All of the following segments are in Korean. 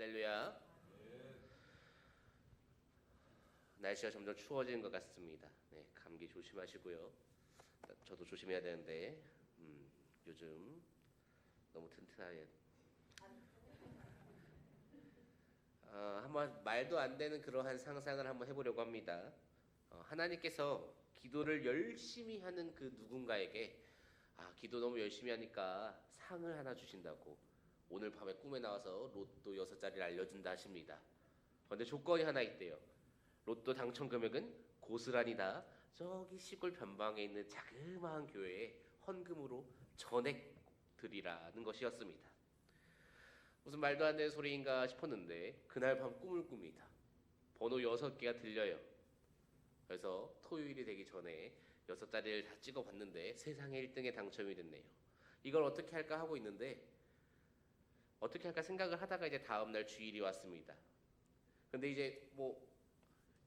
할렐루야. 날씨가 점점 추워지는 것 같습니다. 네, 감기 조심하시고요. 저도 조심해야 되는데 요즘 너무 튼튼하게 한번 말도 안 되는 그러한 상상을 한번 해보려고 합니다. 하나님께서 기도를 열심히 하는 그 누군가에게 기도 너무 열심히 하니까 상을 하나 주신다고 오늘 밤에 꿈에 나와서 로또 6자리를 알려준다 하십니다. 그런데 조건이 하나 있대요. 로또 당첨 금액은 고스란히 다 저기 시골 변방에 있는 자그마한 교회에 헌금으로 전액 드리라는 것이었습니다. 무슨 말도 안 되는 소리인가 싶었는데 그날 밤 꿈을 꿉니다. 번호 6개가 들려요. 그래서 토요일이 되기 전에 6자리를 다 찍어봤는데 세상에 1등에 당첨이 됐네요. 이걸 어떻게 할까 하고 있는데 어떻게 할까 생각을 하다가 이제 다음날 주일이 왔습니다. 근데 이제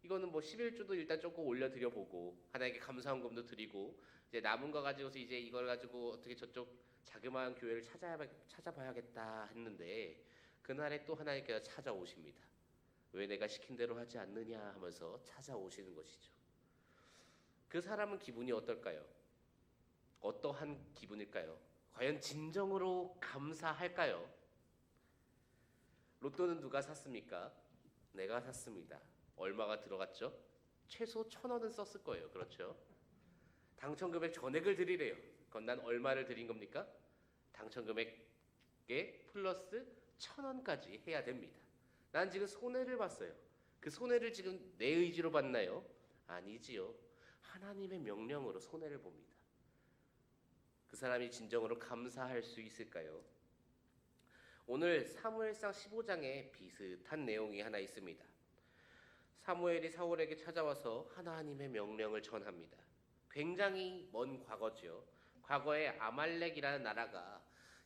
이거는 11주도 일단 조금 올려드려 보고 하나님께 감사헌금도 드리고 이제 남은 거 가지고서 이제 이걸 가지고 어떻게 저쪽 자그마한 교회를 찾아봐야겠다 했는데 그날에 또 하나님께서 찾아오십니다. 왜 내가 시킨 대로 하지 않느냐 하면서 찾아오시는 것이죠. 그 사람은 기분이 어떨까요? 어떠한 기분일까요? 과연 진정으로 감사할까요? 로또는 누가 샀습니까? 내가 샀습니다. 얼마가 들어갔죠? 최소 1,000원은 썼을 거예요. 그렇죠? 당첨 금액 전액을 드리래요. 그건 난 얼마를 드린 겁니까? 당첨 금액에 플러스 1,000원까지 해야 됩니다. 난 지금 손해를 봤어요. 그 손해를 지금 내 의지로 봤나요? 아니지요. 하나님의 명령으로 손해를 봅니다. 그 사람이 진정으로 감사할 수 있을까요? 오늘 사무엘상 15장에 비슷한 내용이 하나 있습니다. 사무엘이 사울에게 찾아와서 하나님의 명령을 전합니다. 굉장히 먼 과거죠. 과거에 아말렉이라는 나라가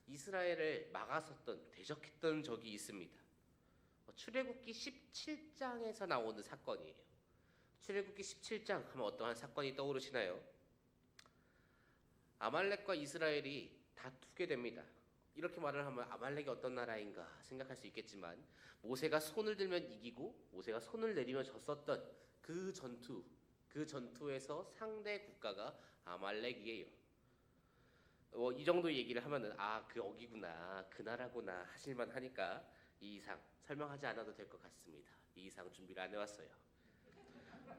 이스라엘을 막았었던, 대적했던 적이 있습니다. 출애굽기 17장에서 나오는 사건이에요. 출애굽기 17장 하면 어떠한 사건이 떠오르시나요? 아말렉과 이스라엘이 다투게 됩니다. 이렇게 말을 하면 아말렉이 어떤 나라인가 생각할 수 있겠지만 모세가 손을 들면 이기고 모세가 손을 내리면 졌었던 그 전투에서 상대 국가가 아말렉이에요. 이 정도 얘기를 하면은 그 어기구나, 그 나라구나 하실만 하니까 이 이상 설명하지 않아도 될 것 같습니다. 이 이상 준비를 안 해왔어요.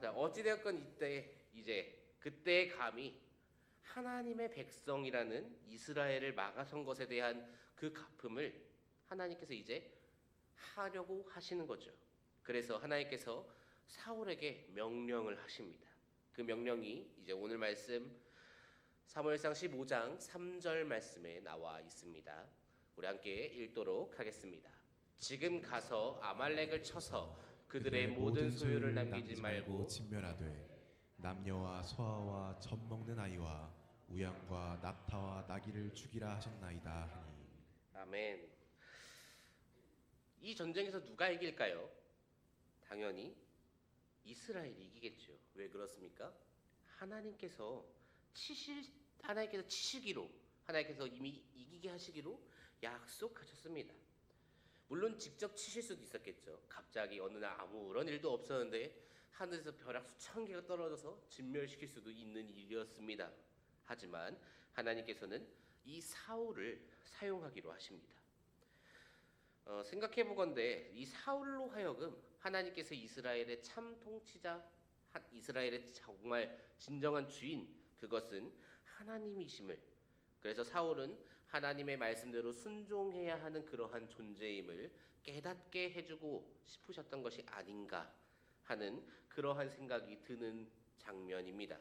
자, 어찌되었건 그때 감히 하나님의 백성이라는 이스라엘을 막아선 것에 대한 그 갚음을 하나님께서 이제 하려고 하시는 거죠. 그래서 하나님께서 사울에게 명령을 하십니다. 그 명령이 이제 오늘 말씀 사무엘상 15장 3절 말씀에 나와 있습니다. 우리 함께 읽도록 하겠습니다. 지금 가서 아말렉을 쳐서 그들의 모든 소유를 남기지 말고 진멸하되 남녀와 소아와 젖 먹는 아이와 우양과 낙타와 나귀를 죽이라 하셨나이다 하니. 아멘. 이 전쟁에서 누가 이길까요? 당연히 이스라엘이 이기겠죠. 왜 그렇습니까? 하나님께서 치시기로 하나님께서 이미 이기게 하시기로 약속하셨습니다. 물론 직접 치실 수도 있었겠죠. 갑자기 어느 날 아무런 일도 없었는데 하늘에서 벼락 수천 개가 떨어져서 진멸시킬 수도 있는 일이었습니다. 하지만 하나님께서는 이 사울을 사용하기로 하십니다. 생각해보건대 이 사울로 하여금 하나님께서 이스라엘의 참 통치자, 이스라엘의 정말 진정한 주인, 그것은 하나님이심을, 그래서 사울은 하나님의 말씀대로 순종해야 하는 그러한 존재임을 깨닫게 해주고 싶으셨던 것이 아닌가 하는 그러한 생각이 드는 장면입니다.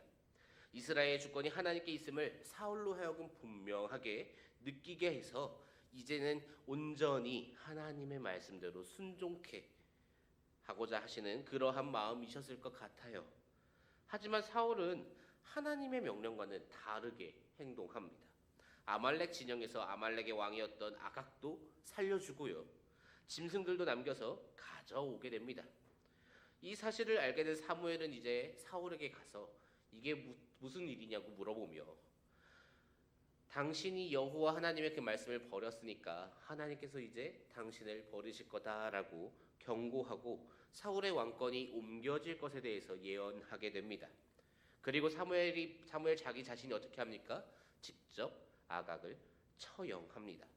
이스라엘의 주권이 하나님께 있음을 사울로 하여금 분명하게 느끼게 해서 이제는 온전히 하나님의 말씀대로 순종케 하고자 하시는 그러한 마음이셨을 것 같아요. 하지만 사울은 하나님의 명령과는 다르게 행동합니다. 아말렉 진영에서 아말렉의 왕이었던 아각도 살려주고요. 짐승들도 남겨서 가져오게 됩니다. 이 사실을 알게 된 사무엘은 이제 사울에게 가서 이게 무슨 일이냐고 물어보며 당신이 여호와 하나님의 그 말씀을 버렸으니까 하나님께서 이제 당신을 버리실 거다라고 경고하고 사울의 왕권이 옮겨질 것에 대해서 예언하게 됩니다. 그리고 사무엘 자기 자신이 어떻게 합니까? 직접 아각을 처형합니다.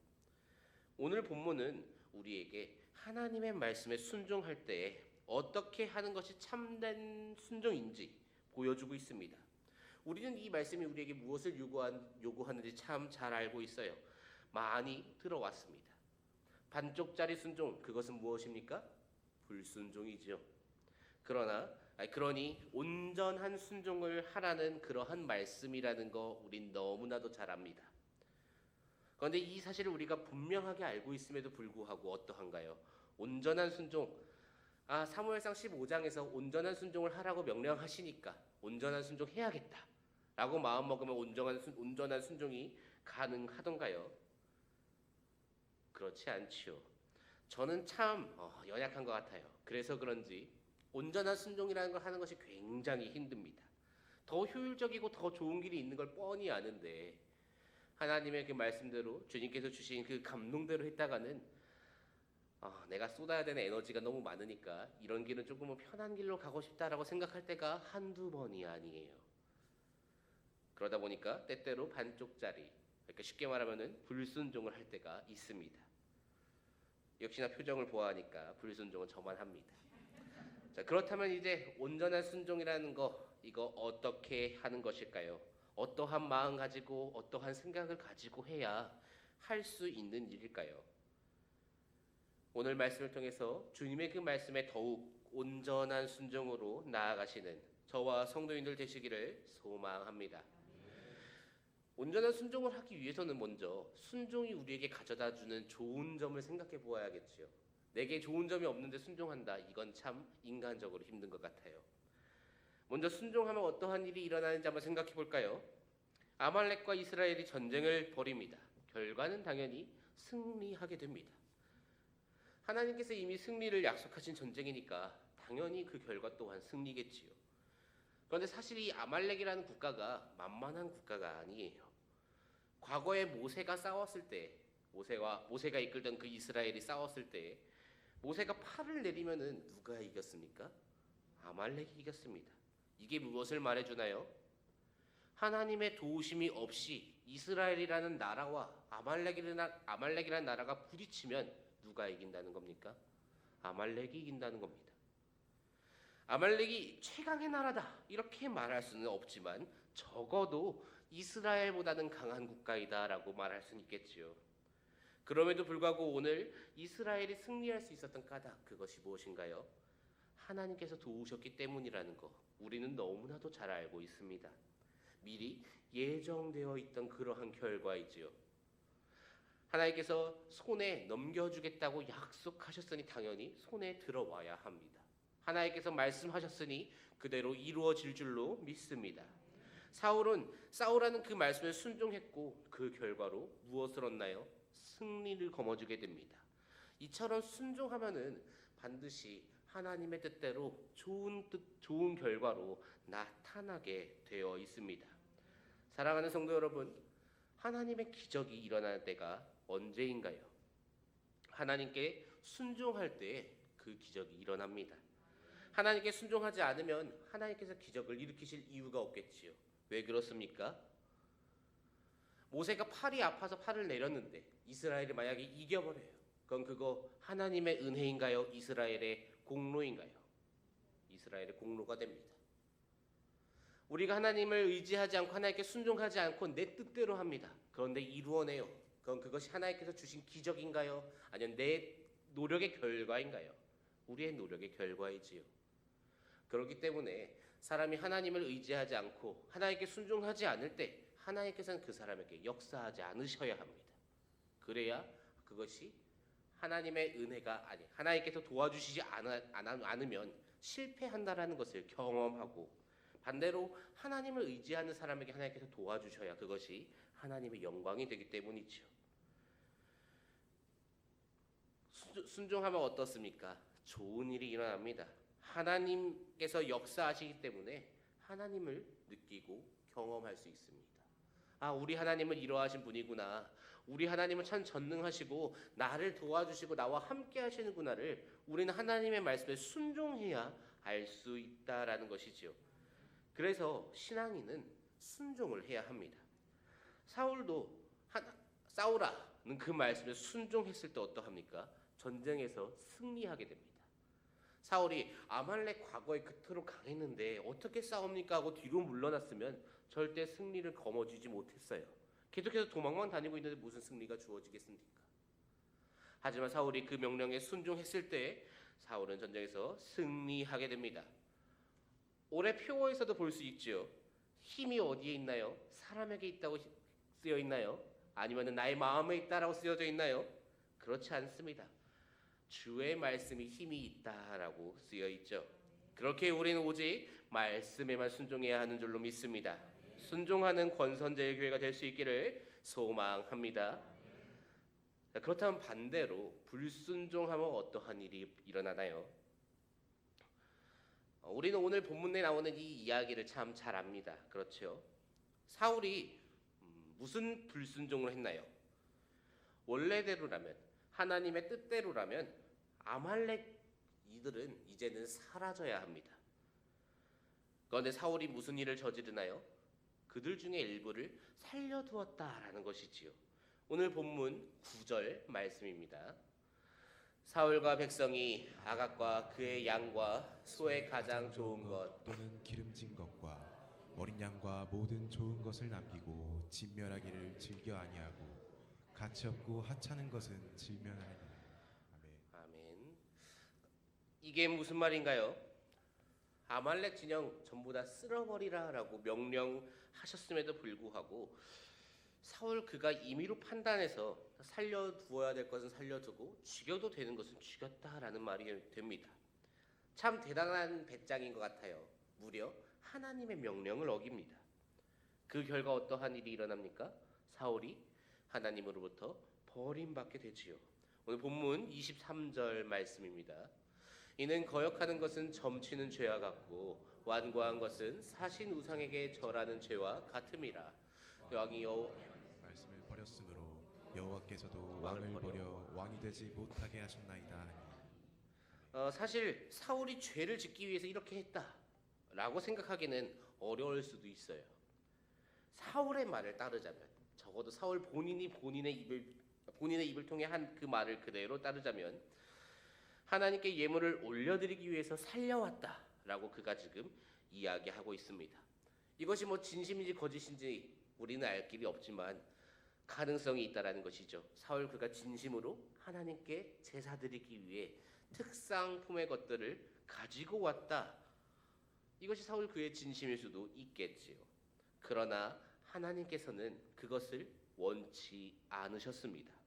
오늘 본문은 우리에게 하나님의 말씀에 순종할 때 어떻게 하는 것이 참된 순종인지 보여주고 있습니다. 우리는 이 말씀이 우리에게 무엇을 요구하는지 참 잘 알고 있어요. 많이 들어왔습니다. 반쪽짜리 순종, 그것은 무엇입니까? 불순종이지요. 그러니 온전한 순종을 하라는 그러한 말씀이라는 거 우린 너무나도 잘 압니다. 그런데 이 사실을 우리가 분명하게 알고 있음에도 불구하고 어떠한가요? 온전한 순종, 사무엘상 15장에서 온전한 순종을 하라고 명령하시니까 온전한 순종 해야겠다 라고 마음먹으면 온전한 순종이 가능하던가요? 그렇지 않지요. 저는 참 연약한 것 같아요. 그래서 그런지 온전한 순종이라는 걸 하는 것이 굉장히 힘듭니다. 더 효율적이고 더 좋은 길이 있는 걸 뻔히 아는데 하나님의 그 말씀대로 주님께서 주신 그 감동대로 했다가는 내가 쏟아야 되는 에너지가 너무 많으니까 이런 길은 조금은 편한 길로 가고 싶다라고 생각할 때가 한두 번이 아니에요. 그러다 보니까 때때로 반쪽짜리, 그러니까 쉽게 말하면은 불순종을 할 때가 있습니다. 역시나 표정을 보아하니까 불순종은 저만 합니다. 자, 그렇다면 이제 온전한 순종이라는 이거 어떻게 하는 것일까요? 어떠한 마음 가지고 어떠한 생각을 가지고 해야 할 수 있는 일일까요? 오늘 말씀을 통해서 주님의 그 말씀에 더욱 온전한 순종으로 나아가시는 저와 성도인들 되시기를 소망합니다. 온전한 순종을 하기 위해서는 먼저 순종이 우리에게 가져다주는 좋은 점을 생각해 보아야겠지요. 내게 좋은 점이 없는데 순종한다. 이건 참 인간적으로 힘든 것 같아요. 먼저 순종하면 어떠한 일이 일어나는지 한번 생각해 볼까요? 아말렉과 이스라엘이 전쟁을 벌입니다. 결과는 당연히 승리하게 됩니다. 하나님께서 이미 승리를 약속하신 전쟁이니까 당연히 그 결과 또한 승리겠지요. 그런데 사실 이 아말렉이라는 국가가 만만한 국가가 아니에요. 과거에 모세가 싸웠을 때, 모세가 이끌던 그 이스라엘이 싸웠을 때 모세가 팔을 내리면은 누가 이겼습니까? 아말렉이 이겼습니다. 이게 무엇을 말해주나요? 하나님의 도우심이 없이 이스라엘이라는 나라와 아말렉이라는 나라가 부딪히면 누가 이긴다는 겁니까? 아말렉이 이긴다는 겁니다. 아말렉이 최강의 나라다 이렇게 말할 수는 없지만 적어도 이스라엘보다는 강한 국가이다라고 말할 수는 있겠지요. 그럼에도 불구하고 오늘 이스라엘이 승리할 수 있었던 까닭, 그것이 무엇인가요? 하나님께서 도우셨기 때문이라는 거 우리는 너무나도 잘 알고 있습니다. 미리 예정되어 있던 그러한 결과이지요. 하나님께서 손에 넘겨주겠다고 약속하셨으니 당연히 손에 들어와야 합니다. 하나님께서 말씀하셨으니 그대로 이루어질 줄로 믿습니다. 사울하는 그 말씀에 순종했고 그 결과로 무엇을 얻나요? 승리를 거머쥐게 됩니다. 이처럼 순종하면은 반드시 하나님의 뜻대로 좋은 결과로 나타나게 되어 있습니다. 사랑하는 성도 여러분, 하나님의 기적이 일어나는 때가 언제인가요? 하나님께 순종할 때 그 기적이 일어납니다. 하나님께 순종하지 않으면 하나님께서 기적을 일으키실 이유가 없겠지요. 왜 그렇습니까? 모세가 팔이 아파서 팔을 내렸는데 이스라엘이 만약에 이겨버려요. 그건 그거 하나님의 은혜인가요? 이스라엘의 공로인가요? 이스라엘의 공로가 됩니다. 우리가 하나님을 의지하지 않고 하나님께 순종하지 않고 내 뜻대로 합니다. 그런데 이루어내요. 그것이 하나님께서 주신 기적인가요? 아니면 내 노력의 결과인가요? 우리의 노력의 결과이지요. 그렇기 때문에 사람이 하나님을 의지하지 않고 하나님께 순종하지 않을 때 하나님께서는 그 사람에게 역사하지 않으셔야 합니다. 그래야 그것이 하나님의 은혜가 아니 하나님께서 도와주시지 않으면 실패한다라는 것을 경험하고 반대로 하나님을 의지하는 사람에게 하나님께서 도와주셔야 그것이 하나님의 영광이 되기 때문이죠. 순종하면 어떻습니까? 좋은 일이 일어납니다. 하나님께서 역사하시기 때문에 하나님을 느끼고 경험할 수 있습니다. 아, 우리 하나님은 이러하신 분이구나. 우리 하나님은 참 전능하시고 나를 도와주시고 나와 함께 하시는구나를 우리는 하나님의 말씀에 순종해야 알 수 있다라는 것이지요. 그래서 신앙인은 순종을 해야 합니다. 사울도 싸우라는 그 말씀에 순종했을 때 어떠합니까? 전쟁에서 승리하게 됩니다. 사울이 아말렉 과거에 그토록 강했는데 어떻게 싸웁니까 하고 뒤로 물러났으면 절대 승리를 거머쥐지 못했어요. 계속해서 도망만 다니고 있는데 무슨 승리가 주어지겠습니까? 하지만 사울이 그 명령에 순종했을 때 사울은 전쟁에서 승리하게 됩니다. 올해 표어에서도 볼 수 있지요. 힘이 어디에 있나요? 사람에게 있다고 쓰여 있나요? 아니면 나의 마음에 있다라고 쓰여져 있나요? 그렇지 않습니다. 주의 말씀이 힘이 있다라고 쓰여 있죠. 그렇게 우리는 오직 말씀에만 순종해야 하는 줄로 믿습니다. 순종하는 권선제의 교회가 될 수 있기를 소망합니다. 그렇다면 반대로 불순종하면 어떠한 일이 일어나나요? 우리는 오늘 본문에 나오는 이 이야기를 참 잘 압니다. 그렇죠? 사울이 무슨 불순종을 했나요? 원래대로라면 하나님의 뜻대로라면 아말렉 이들은 이제는 사라져야 합니다. 그런데 사울이 무슨 일을 저지르나요? 그들 중에 일부를 살려두었다라는 것이지요. 오늘 본문 9절 말씀입니다. 사울과 백성이 아각과 그의 양과 소의 가장 좋은 것 또는 기름진 것과 어린 양과 모든 좋은 것을 남기고 진멸하기를 즐겨 아니하고 가치 없고 하찮은 것은 질면하리니. 아멘. 아멘. 이게 무슨 말인가요? 아말렉 진영 전부 다 쓸어버리라라고 명령하셨음에도 불구하고 사울 그가 임의로 판단해서 살려두어야 될 것은 살려두고 죽여도 되는 것은 죽였다라는 말이 됩니다. 참 대단한 배짱인 것 같아요. 무려 하나님의 명령을 어깁니다. 그 결과 어떠한 일이 일어납니까? 사울이 하나님으로부터 버림받게 되지요. 오늘 본문 23절 말씀입니다. 이는 거역하는 것은 점치는 죄와 같고 완고한 것은 사신 우상에게 절하는 죄와 같음이라. 왕이 말씀을 버렸으므로 여호와께서도 왕을 버려 왕이 되지 못하게 하셨나이다. 사실 사울이 죄를 짓기 위해서 이렇게 했다라고 생각하기는 어려울 수도 있어요. 사울의 말을 따르자면 적어도 사울 본인의 입을 통해 한 그 말을 그대로 따르자면 하나님께 예물을 올려드리기 위해서 살려왔다라고 그가 지금 이야기하고 있습니다. 이것이 뭐 진심인지 거짓인지 우리는 알 길이 없지만 가능성이 있다라는 것이죠. 사울 그가 진심으로 하나님께 제사 드리기 위해 특상품의 것들을 가지고 왔다. 이것이 사울 그의 진심일 수도 있겠지요. 그러나 하나님께서는 그것을 원치 않으셨습니다.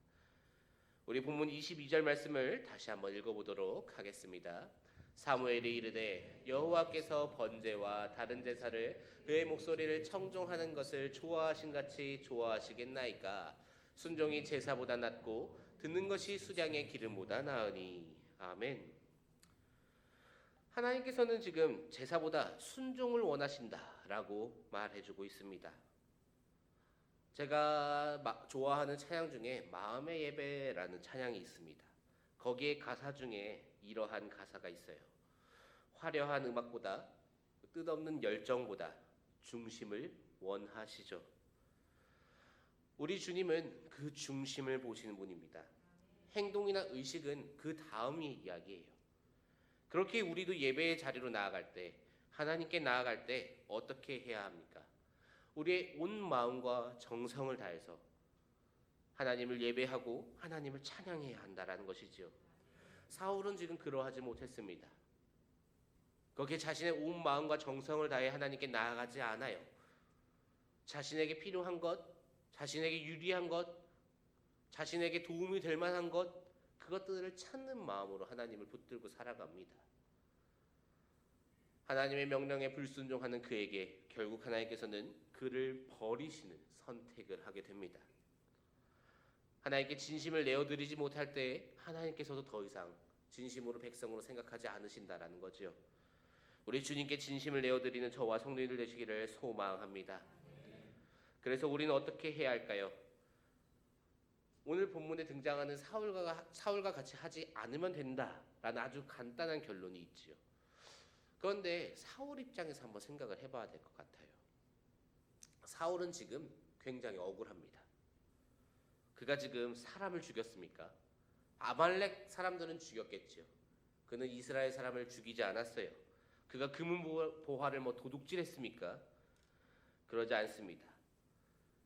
우리 본문 22절 말씀을 다시 한번 읽어보도록 하겠습니다. 사무엘이 이르되 여호와께서 번제와 다른 제사를 그의 목소리를 청종하는 것을 좋아하신 같이 좋아하시겠나이까. 순종이 제사보다 낫고 듣는 것이 수량의 기름보다 나으니. 아멘. 하나님께서는 지금 제사보다 순종을 원하신다라고 말해주고 있습니다. 제가 좋아하는 찬양 중에 마음의 예배라는 찬양이 있습니다. 거기에 가사 중에 이러한 가사가 있어요. 화려한 음악보다 뜻없는 열정보다 중심을 원하시죠. 우리 주님은 그 중심을 보시는 분입니다. 행동이나 의식은 그 다음의 이야기예요. 그렇게 우리도 예배의 자리로 나아갈 때, 하나님께 나아갈 때 어떻게 해야 합니까? 우리의 온 마음과 정성을 다해서 하나님을 예배하고 하나님을 찬양해야 한다라는 것이지요. 사울은 지금 그러하지 못했습니다. 거기에 자신의 온 마음과 정성을 다해 하나님께 나아가지 않아요. 자신에게 필요한 것, 자신에게 유리한 것, 자신에게 도움이 될 만한 것, 그것들을 찾는 마음으로 하나님을 붙들고 살아갑니다. 하나님의 명령에 불순종하는 그에게 결국 하나님께서는 그를 버리시는 선택을 하게 됩니다. 하나님께 진심을 내어드리지 못할 때 하나님께서도 더 이상 진심으로 백성으로 생각하지 않으신다라는 거죠. 우리 주님께 진심을 내어드리는 저와 성도님들 되시기를 소망합니다. 그래서 우리는 어떻게 해야 할까요? 오늘 본문에 등장하는 사울과 같이 하지 않으면 된다라는 아주 간단한 결론이 있지요. 그런데 사울 입장에서 한번 생각을 해봐야 될 것 같아요. 사울은 지금 굉장히 억울합니다. 그가 지금 사람을 죽였습니까? 아말렉 사람들은 죽였겠지요. 그는 이스라엘 사람을 죽이지 않았어요. 그가 금은 보화를 도둑질했습니까? 그러지 않습니다.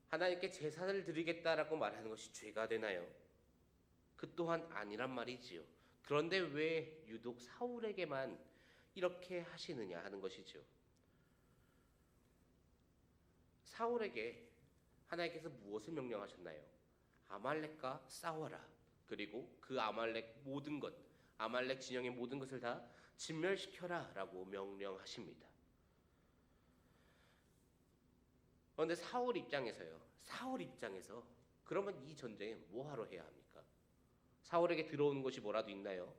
하나님께 제사를 드리겠다라고 말하는 것이 죄가 되나요? 그 또한 아니란 말이지요. 그런데 왜 유독 사울에게만 이렇게 하시느냐 하는 것이죠. 사울에게 하나님께서 무엇을 명령하셨나요? 아말렉과 싸워라. 그리고 그 아말렉 모든 것, 아말렉 진영의 모든 것을 다 진멸시켜라 라고 명령하십니다. 그런데 사울 입장에서 그러면 이 전쟁에 뭐하러 해야 합니까? 사울에게 들어오는 것이 뭐라도 있나요?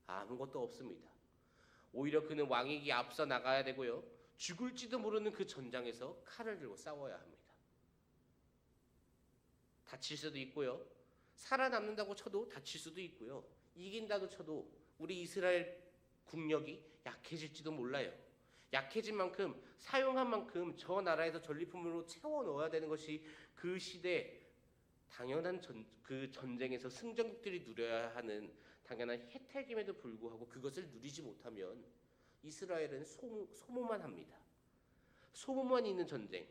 아무것도 없습니다. 오히려 그는 왕에게 앞서 나가야 되고요. 죽을지도 모르는 그 전장에서 칼을 들고 싸워야 합니다. 다칠 수도 있고요. 살아남는다고 쳐도 다칠 수도 있고요. 이긴다고 쳐도 우리 이스라엘 국력이 약해질지도 몰라요. 약해진 만큼 사용한 만큼 저 나라에서 전리품으로 채워 넣어야 되는 것이 그 시대 당연한 그 전쟁에서 승전국들이 누려야 하는 당연한 혜택임에도 불구하고 그것을 누리지 못하면 이스라엘은 소모만 합니다. 소모만 있는 전쟁,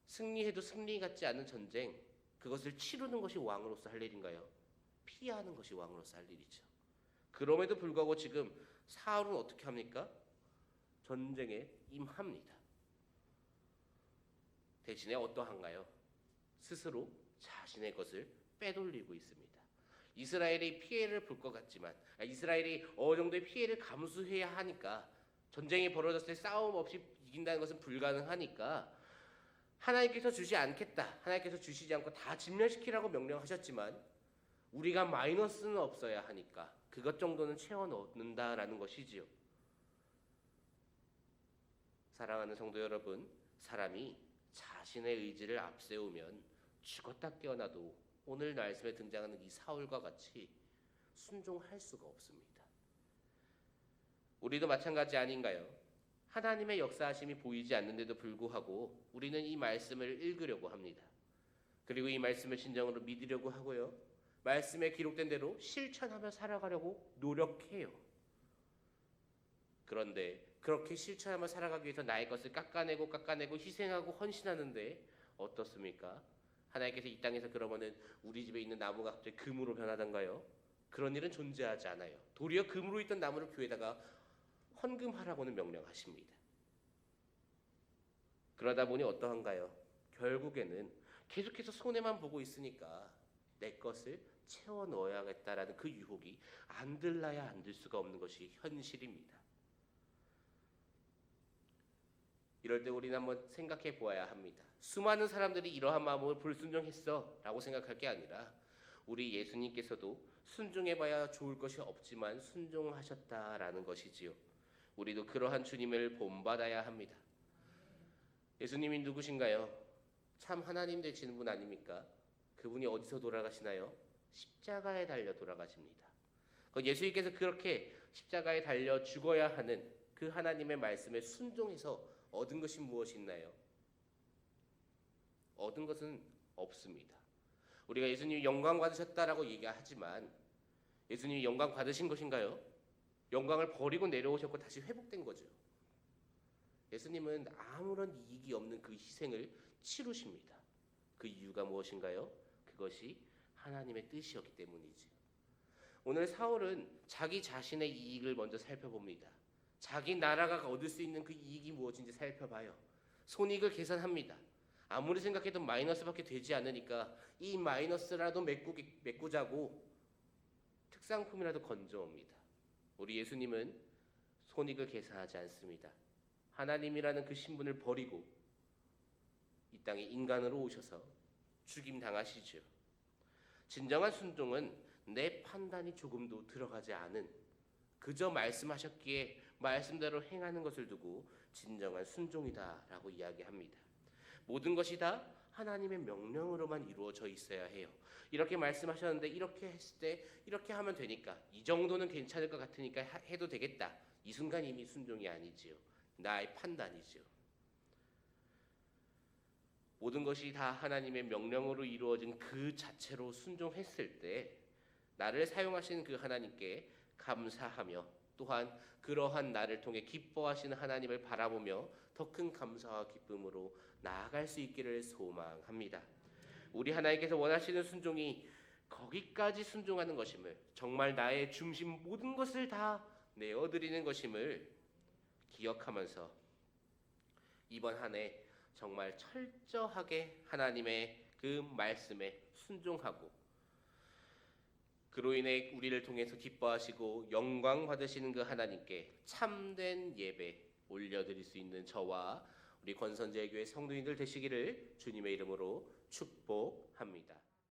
승리해도 승리 같지 않은 전쟁, 그것을 치르는 것이 왕으로서 할 일인가요? 피하는 것이 왕으로서 할 일이죠. 그럼에도 불구하고 지금 사울은 어떻게 합니까? 전쟁에 임합니다. 대신에 어떠한가요? 스스로 자신의 것을 빼돌리고 있습니다. 이스라엘이 피해를 볼 것 같지만 이스라엘이 어느 정도의 피해를 감수해야 하니까 전쟁이 벌어졌을 때 싸움 없이 이긴다는 것은 불가능하니까 하나님께서 주지 않겠다. 하나님께서 주시지 않고 다 진멸시키라고 명령하셨지만 우리가 마이너스는 없어야 하니까 그것 정도는 채워 넣는다라는 것이지요. 사랑하는 성도 여러분, 사람이 자신의 의지를 앞세우면 죽었다 깨어나도 오늘 말씀에 등장하는 이 사울과 같이 순종할 수가 없습니다. 우리도 마찬가지 아닌가요? 하나님의 역사하심이 보이지 않는데도 불구하고 우리는 이 말씀을 읽으려고 합니다. 그리고 이 말씀을 진정으로 믿으려고 하고요. 말씀에 기록된 대로 실천하며 살아가려고 노력해요. 그런데 그렇게 실천하며 살아가기 위해서 나의 것을 깎아내고 희생하고 헌신하는데 어떻습니까? 하나님께서 이 땅에서 그러면은 우리 집에 있는 나무가 갑자기 금으로 변하던가요? 그런 일은 존재하지 않아요. 도리어 금으로 있던 나무를 교회에다가 헌금하라고는 명령하십니다. 그러다 보니 어떠한가요? 결국에는 계속해서 손해만 보고 있으니까 내 것을 채워 넣어야겠다라는 그 유혹이 안 들라야 안 들 수가 없는 것이 현실입니다. 이럴 때 우리는 한번 생각해 보아야 합니다. 수많은 사람들이 이러한 마음을 불순종했어 라고 생각할 게 아니라 우리 예수님께서도 순종해봐야 좋을 것이 없지만 순종하셨다라는 것이지요. 우리도 그러한 주님을 본받아야 합니다. 예수님이 누구신가요? 참 하나님 되시는 분 아닙니까? 그분이 어디서 돌아가시나요? 십자가에 달려 돌아가십니다. 예수님께서 그렇게 십자가에 달려 죽어야 하는 그 하나님의 말씀에 순종해서 얻은 것이 무엇이 있나요? 얻은 것은 없습니다. 우리가 예수님이 영광 받으셨다라고 얘기하지만 예수님이 영광 받으신 것인가요? 영광을 버리고 내려오셨고 다시 회복된 거죠. 예수님은 아무런 이익이 없는 그 희생을 치루십니다. 그 이유가 무엇인가요? 그것이 하나님의 뜻이었기 때문이지요. 오늘 사울은 자기 자신의 이익을 먼저 살펴봅니다. 자기 나라가 얻을 수 있는 그 이익이 무엇인지 살펴봐요. 손익을 계산합니다. 아무리 생각해도 마이너스밖에 되지 않으니까 이 마이너스라도 메꾸자고 특상품이라도 건져옵니다. 우리 예수님은 손익을 계산하지 않습니다. 하나님이라는 그 신분을 버리고 이 땅에 인간으로 오셔서 죽임 당하시죠. 진정한 순종은 내 판단이 조금도 들어가지 않은 그저 말씀하셨기에 말씀대로 행하는 것을 두고 진정한 순종이다라고 이야기합니다. 모든 것이 다 하나님의 명령으로만 이루어져 있어야 해요. 이렇게 말씀하셨는데 이렇게 했을 때 이렇게 하면 되니까 이 정도는 괜찮을 것 같으니까 해도 되겠다. 이 순간 이미 순종이 아니지요. 나의 판단이지요. 모든 것이 다 하나님의 명령으로 이루어진 그 자체로 순종했을 때 나를 사용하신 그 하나님께 감사하며 또한 그러한 나를 통해 기뻐하시는 하나님을 바라보며 더 큰 감사와 기쁨으로 나아갈 수 있기를 소망합니다. 우리 하나님께서 원하시는 순종이 거기까지 순종하는 것임을, 정말 나의 중심 모든 것을 다 내어드리는 것임을 기억하면서 이번 한 해 정말 철저하게 하나님의 그 말씀에 순종하고 그로 인해 우리를 통해서 기뻐하시고 영광 받으시는 그 하나님께 참된 예배 올려드릴 수 있는 저와 우리 권선제교회 성도님들 되시기를 주님의 이름으로 축복합니다.